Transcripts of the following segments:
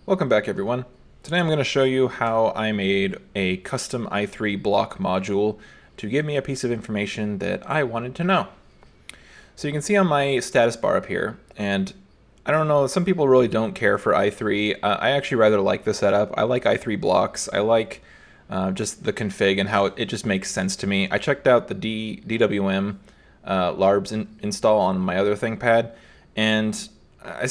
Welcome back, everyone. Today I'm going to show you how I made a custom i3 block module to give me a piece of information that I wanted to know. So you can see on my status bar up here, and I don't know, some people really don't care for i3. I actually rather like the setup. I like i3 blocks. I like just the config and how it just makes sense to me. I checked out the DWM LARBs install on my other ThinkPad, and I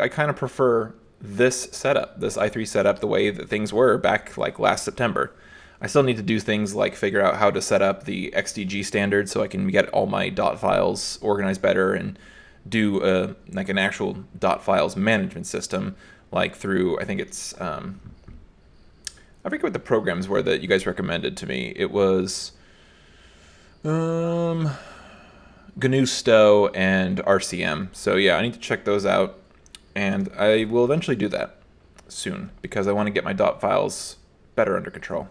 kind of prefer this setup, this i3 setup, the way that things were back like last September. I still need to do things like figure out how to set up the XDG standard so I can get all my dot files organized better and do like an actual dot files management system, like through, I think it's, I forget what the programs were that you guys recommended to me. It was GNU Sto and RCM. So yeah, I need to check those out. And I will eventually do that soon because I want to get my dot files better under control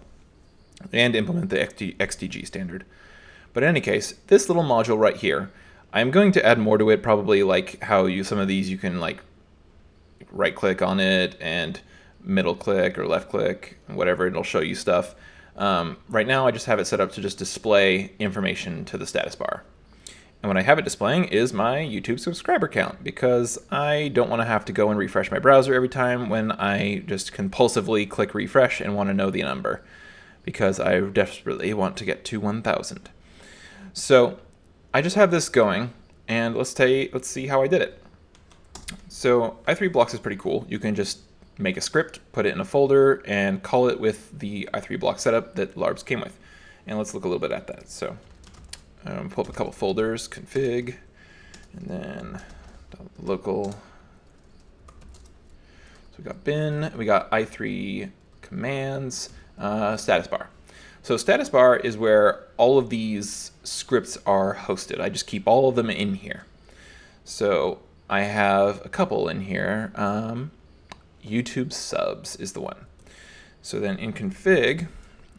and implement the XDG standard. But in any case, this little module right here, I'm going to add more to it, probably like how some of these you can like right click on it and middle click or left click, whatever, it'll show you stuff. Right now I just have it set up to just display information to the status bar. And what I have it displaying is my YouTube subscriber count because I don't want to have to go and refresh my browser every time when I just compulsively click refresh and want to know the number because I desperately want to get to 1,000. So I just have this going, and let's see how I did it. So i3 blocks is pretty cool. You can just make a script, put it in a folder, and call it with the i3 block setup that LARBs came with. And let's look a little bit at that. So pull up a couple folders, config, and then local. So we got bin, we got i3 commands, status bar. So status bar is where all of these scripts are hosted. I just keep all of them in here. So I have a couple in here. YouTube subs is the one. So then in config,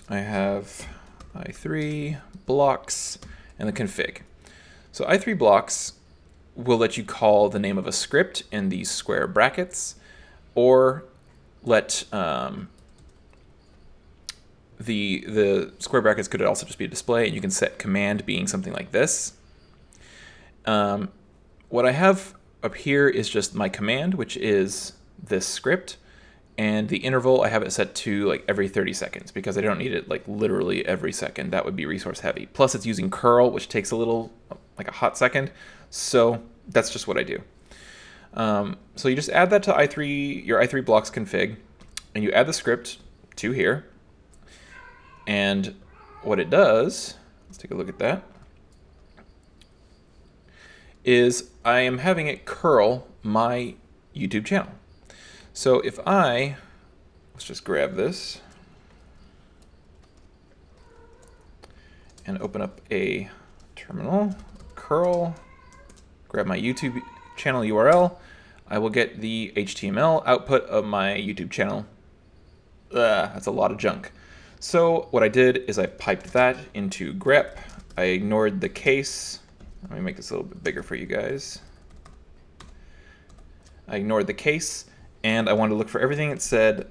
I have i3 blocks and the config. So i3 blocks will let you call the name of a script in these square brackets, or let the square brackets could also just be a display, and you can set command being something like this. What I have up here is just my command, which is this script, and the interval I have it set to like every 30 seconds because I don't need it like literally every second. That would be resource heavy. Plus it's using curl, which takes a little, like a hot second. So that's just what I do. So you just add that to your i3 blocks config, and you add the script to here. And what it does, let's take a look at that, is I am having it curl my YouTube channel. So if let's just grab this and open up a terminal, curl, grab my YouTube channel URL, I will get the HTML output of my YouTube channel. That's a lot of junk. So what I did is I piped that into grep. I ignored the case. Let me make this a little bit bigger for you guys. I ignored the case, and I wanted to look for everything that said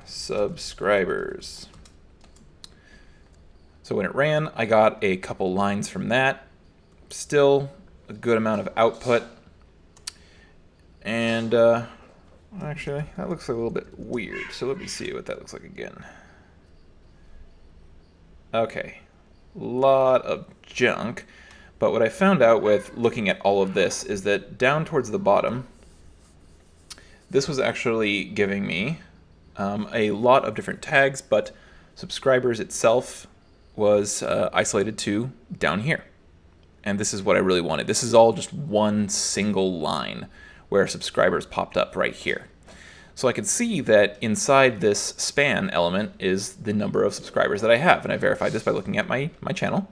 subscribers. So when it ran, I got a couple lines from that. Still a good amount of output. And actually, that looks a little bit weird. So let me see what that looks like again. Okay, lot of junk. But what I found out with looking at all of this is that down towards the bottom, this was actually giving me a lot of different tags, but subscribers itself was isolated to down here. And this is what I really wanted. This is all just one single line where subscribers popped up right here. So I could see that inside this span element is the number of subscribers that I have. And I verified this by looking at my channel.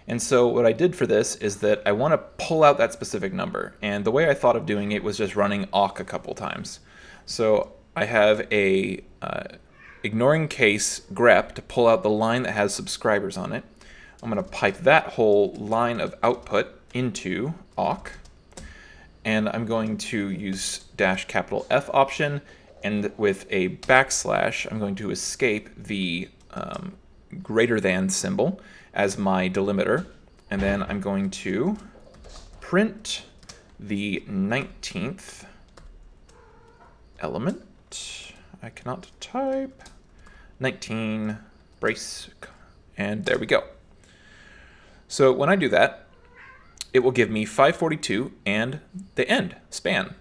And so what I did for this is that I want to pull out that specific number. And the way I thought of doing it was just running awk a couple times. So I have a ignoring case grep to pull out the line that has subscribers on it. I'm going to pipe that whole line of output into awk. And I'm going to use -F option And with a backslash, I'm going to escape the greater than symbol as my delimiter. And then I'm going to print the 19th element. I cannot type. 19 brace, and there we go. So when I do that, it will give me 542 and the end span.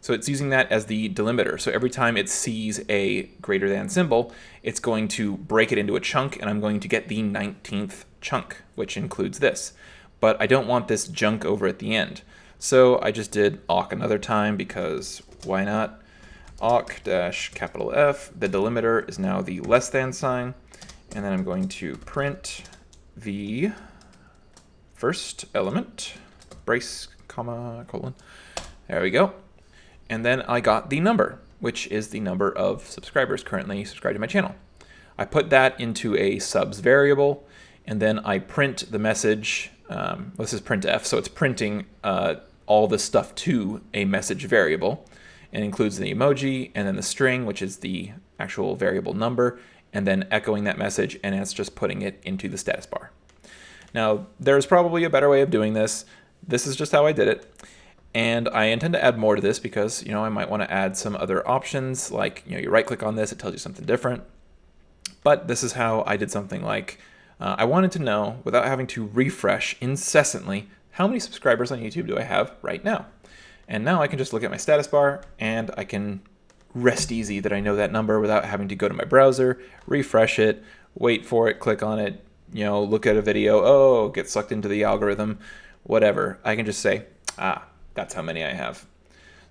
So it's using that as the delimiter. So every time it sees a greater than symbol, it's going to break it into a chunk, and I'm going to get the 19th chunk, which includes this. But I don't want this junk over at the end. So I just did awk another time, because why not? Awk dash capital F, the delimiter is now the less than sign, and then I'm going to print the first element, brace, comma, colon, there we go. And then I got the number, which is the number of subscribers currently subscribed to my channel. I put that into a subs variable, and then I print the message, this is printf, so it's printing all this stuff to a message variable. It includes the emoji and then the string, which is the actual variable number, and then echoing that message, and it's just putting it into the status bar. Now, there's probably a better way of doing this. This is just how I did it. And I intend to add more to this because, I might want to add some other options, like, you right click on this, it tells you something different. But this is how I did something like, I wanted to know, without having to refresh incessantly, how many subscribers on YouTube do I have right now? And now I can just look at my status bar, and I can rest easy that I know that number without having to go to my browser, refresh it, wait for it, click on it, look at a video, get sucked into the algorithm, whatever. I can just say, that's how many I have.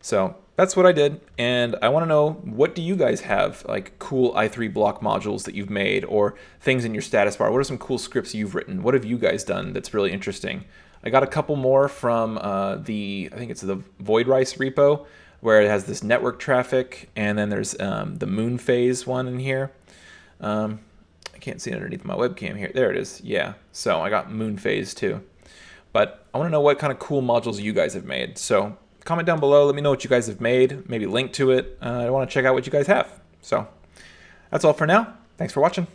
So that's what I did, and I want to know, what do you guys have, like cool i3 block modules that you've made, or things in your status bar? What are some cool scripts you've written? What have you guys done that's really interesting? I got a couple more from I think it's the Void Rice repo, where it has this network traffic, and then there's the moon phase one in here. I can't see it underneath my webcam here. There it is. Yeah. So I got moon phase too. But I want to know what kind of cool modules you guys have made. So comment down below. Let me know what you guys have made. Maybe link to it. I want to check out what you guys have. So that's all for now. Thanks for watching.